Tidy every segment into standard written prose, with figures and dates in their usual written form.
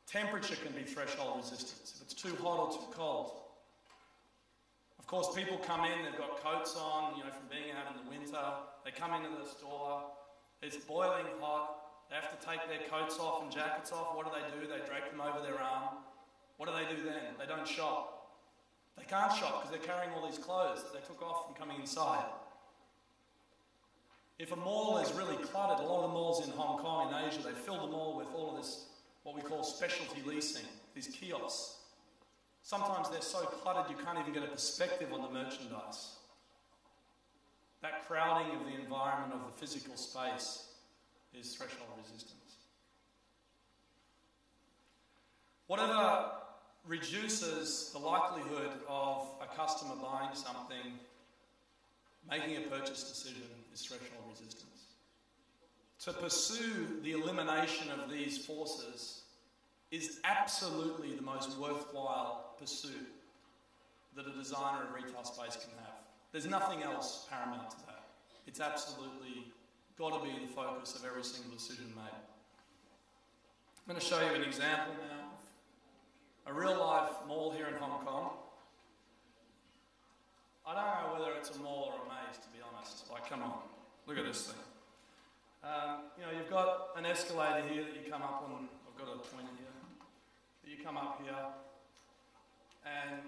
Temperature can be threshold resistance, if it's too hot or too cold. Of course, people come in, they've got coats on, from being out in the winter. They come into the store, it's boiling hot, they have to take their coats off and jackets off. What do? They drape them over their arm. What do then? They don't shop. They can't shop because they're carrying all these clothes that they took off from coming inside. If a mall is really cluttered, a lot of the malls in Hong Kong and Asia, they fill the mall with all of this, what we call specialty leasing, these kiosks. Sometimes they're so cluttered you can't even get a perspective on the merchandise. That crowding of the environment, of the physical space, is threshold resistance. Whatever reduces the likelihood of a customer buying something, making a purchase decision, is threshold resistance. To pursue the elimination of these forces is absolutely the most worthwhile pursuit that a designer of retail space can have. There's nothing else paramount to that. It's absolutely got to be the focus of every single decision made. I'm going to show you an example now of a real-life mall here in Hong Kong. I don't know whether it's a mall or a maze, to be honest. Like, come on, look at this thing. You've got an escalator here that you come up on. I've got a pointer here. You come up here, and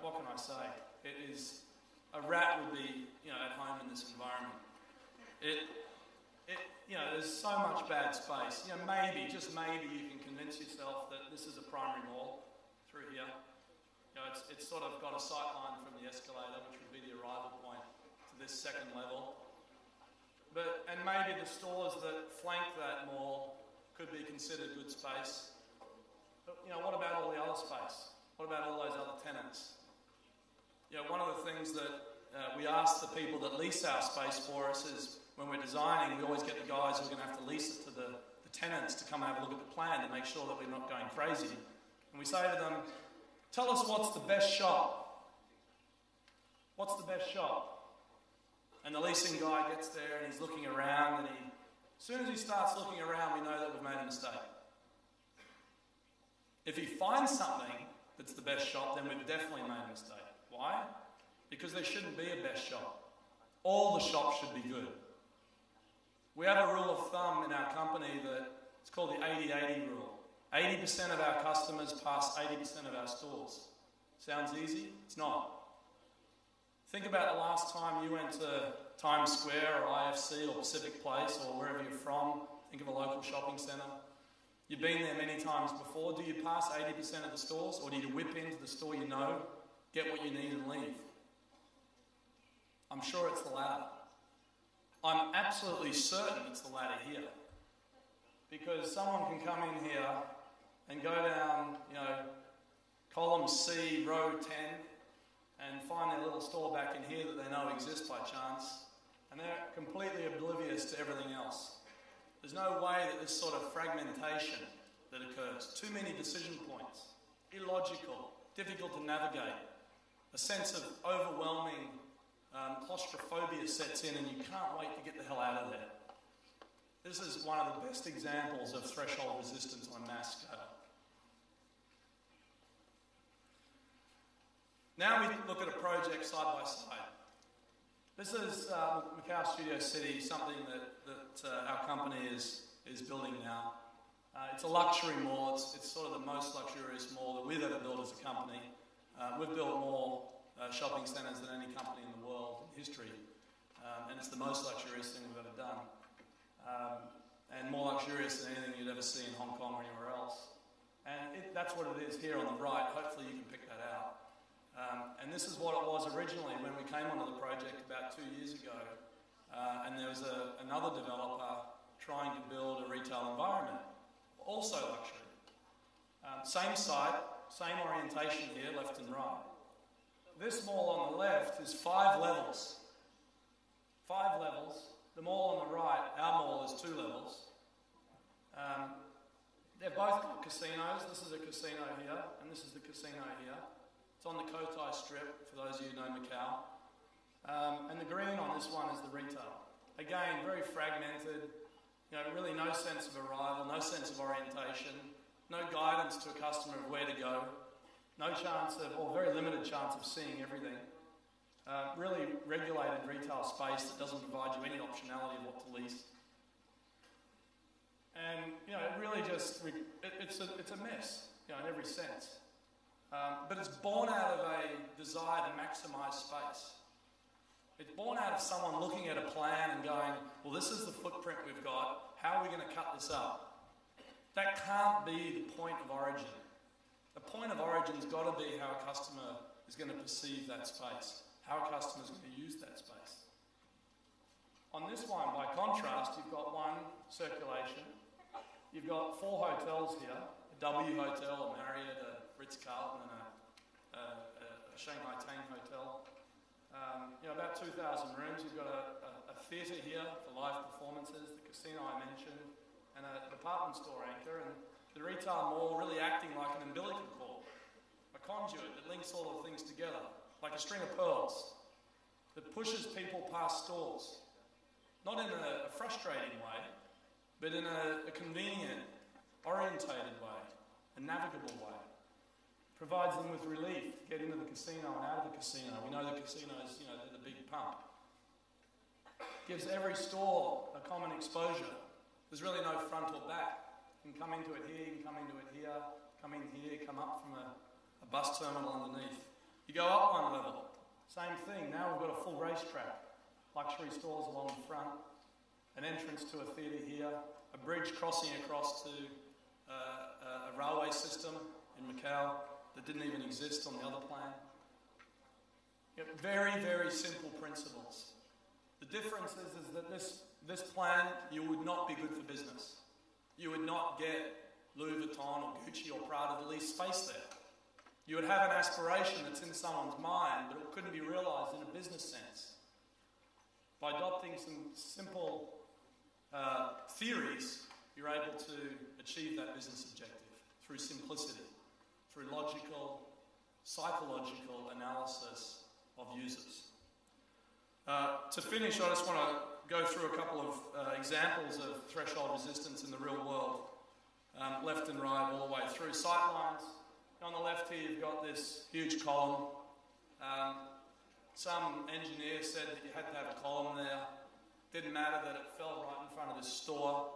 what can I say? It is a rat would be at home in this environment. There's so much bad space. Maybe, just maybe, you can convince yourself that this is a primary mall through here. It's sort of got a sight line from the escalator, which would be the arrival point to this second level. And maybe the stores that flank that mall could be considered good space. But, what about all the other space? What about all those other tenants? One of the things that we ask the people that lease our space for us is, when we're designing, we always get the guys who are going to have to lease it to the tenants to come and have a look at the plan to make sure that we're not going crazy. And we say to them, tell us what's the best shop. What's the best shop? And the leasing guy gets there and he's looking around, and as soon as he starts looking around, we know that we've made a mistake. If he finds something that's the best shop, then we've definitely made a mistake. Why? Because there shouldn't be a best shop. All the shops should be good. We have a rule of thumb in our company that it's called the 80-80 rule. 80% of our customers pass 80% of our stores. Sounds easy? It's not. Think about the last time you went to Times Square or IFC or Pacific Place or wherever you're from. Think of a local shopping centre. You've been there many times before. Do you pass 80% of the stores, or do you whip into the store you know, get what you need and leave? I'm sure it's the latter. I'm absolutely certain it's the latter here. Because someone can come in here and go down, column C, row 10, and find their little store back in here that they know exists by chance, and they're completely oblivious to everything else. There's no way that this sort of fragmentation that occurs, too many decision points, illogical, difficult to navigate, a sense of overwhelming claustrophobia sets in, and you can't wait to get the hell out of there. This is one of the best examples of threshold resistance on a mass scale. Now we look at a project side by side. This is Macau Studio City, something that our company is building now. It's a luxury mall. It's sort of the most luxurious mall that we've ever built as a company. We've built more shopping centres than any company in the world in history, and it's the most luxurious thing we've ever done, and more luxurious than anything you'd ever see in Hong Kong or anywhere else. And that's what it is here on the right. Hopefully you can pick that out. And this is what it was originally when we came onto the project about 2 years ago, and there was another developer trying to build a retail environment, also luxury. Same site, same orientation here, left and right. This mall on the left is 5 levels. 5 levels. The mall on the right, our mall, is 2 levels. They're both got casinos. This is a casino here, and this is the casino here. It's on the Cotai Strip, for those of you who know Macau. And the green on this one is the retail. Again, very fragmented, really no sense of arrival, no sense of orientation. no guidance to a customer of where to go, no chance of, or very limited chance of seeing everything. Really regulated retail space that doesn't provide you any optionality of what to lease. And, you know, it really just, it's a mess, you know, in every sense. But it's born out of a desire to maximise space. It's born out of someone looking at a plan and going, well, this is the footprint we've got, how are we going to cut this up? That can't be the point of origin. The point of origin's got to be how a customer is going to perceive that space, how a customer is going to use that space. On this one, by contrast, you've got one circulation. You've got 4 hotels here, a W Hotel, a Marriott, a Ritz-Carlton, and a Shanghai Tang Hotel. You know, about 2,000 rooms. You've got a theatre here for live performances, the casino I mentioned, and a department store anchor, and the retail mall really acting like an umbilical cord, a conduit that links all the things together, like a string of pearls, that pushes people past stores, not in a frustrating way, but in a convenient, orientated way, a navigable way. Provides them with relief to get into the casino and out of the casino. We know the casinos, you know, they're the big pump. Gives every store a common exposure. There's really no front or back. You can come into it here, you can come into it here, come in here, come up from a bus terminal underneath. You go up one level, same thing. Now we've got a full racetrack, luxury stores along the front, an entrance to a theatre here, a bridge crossing across to a railway system in Macau that didn't even exist on the other plan. Yet very, very simple principles. The difference is that this plan, you would not be good for business. You would not get Louis Vuitton or Gucci or Prada to lease space there. You would have an aspiration that's in someone's mind, but it couldn't be realised in a business sense. By adopting some simple theories, you're able to achieve that business objective through simplicity, through logical, psychological analysis of users. To finish, I just want to go through a couple of examples of threshold resistance in the real world, left and right, all the way through. Sightlines. On the left here, you've got this huge column. Some engineer said that you had to have a column there. Didn't matter that it fell right in front of this store.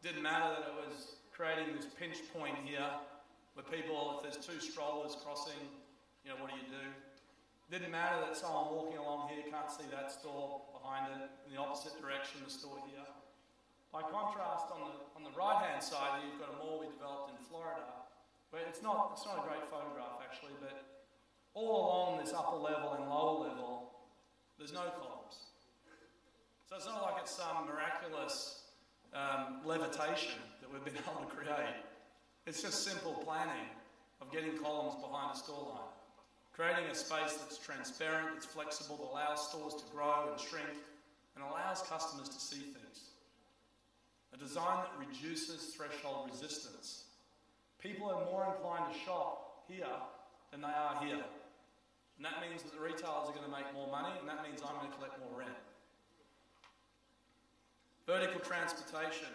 Didn't matter that it was creating this pinch point here, where people, if there's 2 strollers crossing, you know, what do you do? Didn't matter that someone walking along here can't see that store behind it, in the opposite direction, the store here. By contrast, on the right-hand side, you've got a mall we developed in Florida, where it's not a great photograph actually, but all along this upper level and lower level, there's no columns. So it's not like it's some miraculous levitation that we've been able to create. It's just simple planning of getting columns behind a store line. Creating a space that's transparent, that's flexible, that allows stores to grow and shrink, and allows customers to see things. A design that reduces threshold resistance. People are more inclined to shop here than they are here. And that means that the retailers are going to make more money, and that means I'm going to collect more rent. Vertical transportation.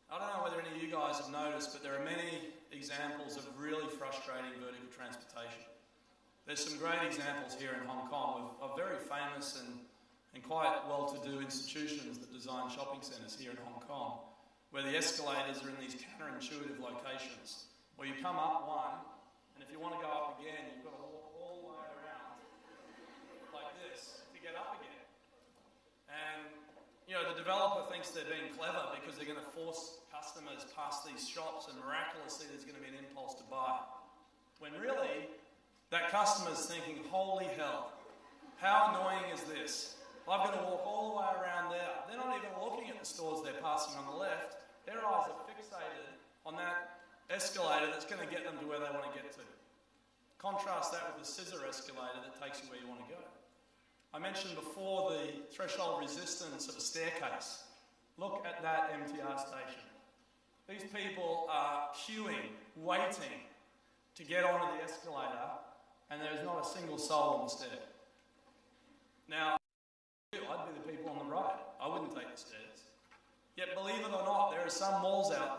I don't know whether any of you guys have noticed, but there are many examples of really frustrating vertical transportation. There's some great examples here in Hong Kong of very famous and quite well-to-do institutions that design shopping centres here in Hong Kong, where the escalators are in these counterintuitive locations, where you come up one, and if you want to go up again, you've got to walk all the way around like this to get up again. And you know, the developer thinks they're being clever because they're going to force customers past these shops and miraculously there's going to be an impulse to buy. When really, that customer's thinking, holy hell, how annoying is this? I've got to walk all the way around there. They're not even looking at the stores they're passing on the left. Their eyes are fixated on that escalator that's going to get them to where they want to get to. Contrast that with the scissor escalator that takes you where you want to go. I mentioned before the threshold resistance of a staircase. Look at that MTR station. These people are queuing, waiting to get onto the escalator, and there's not a single soul on the stair. Now, I'd be the people on the right. I wouldn't take the stairs. Yet, believe it or not, there are some malls out there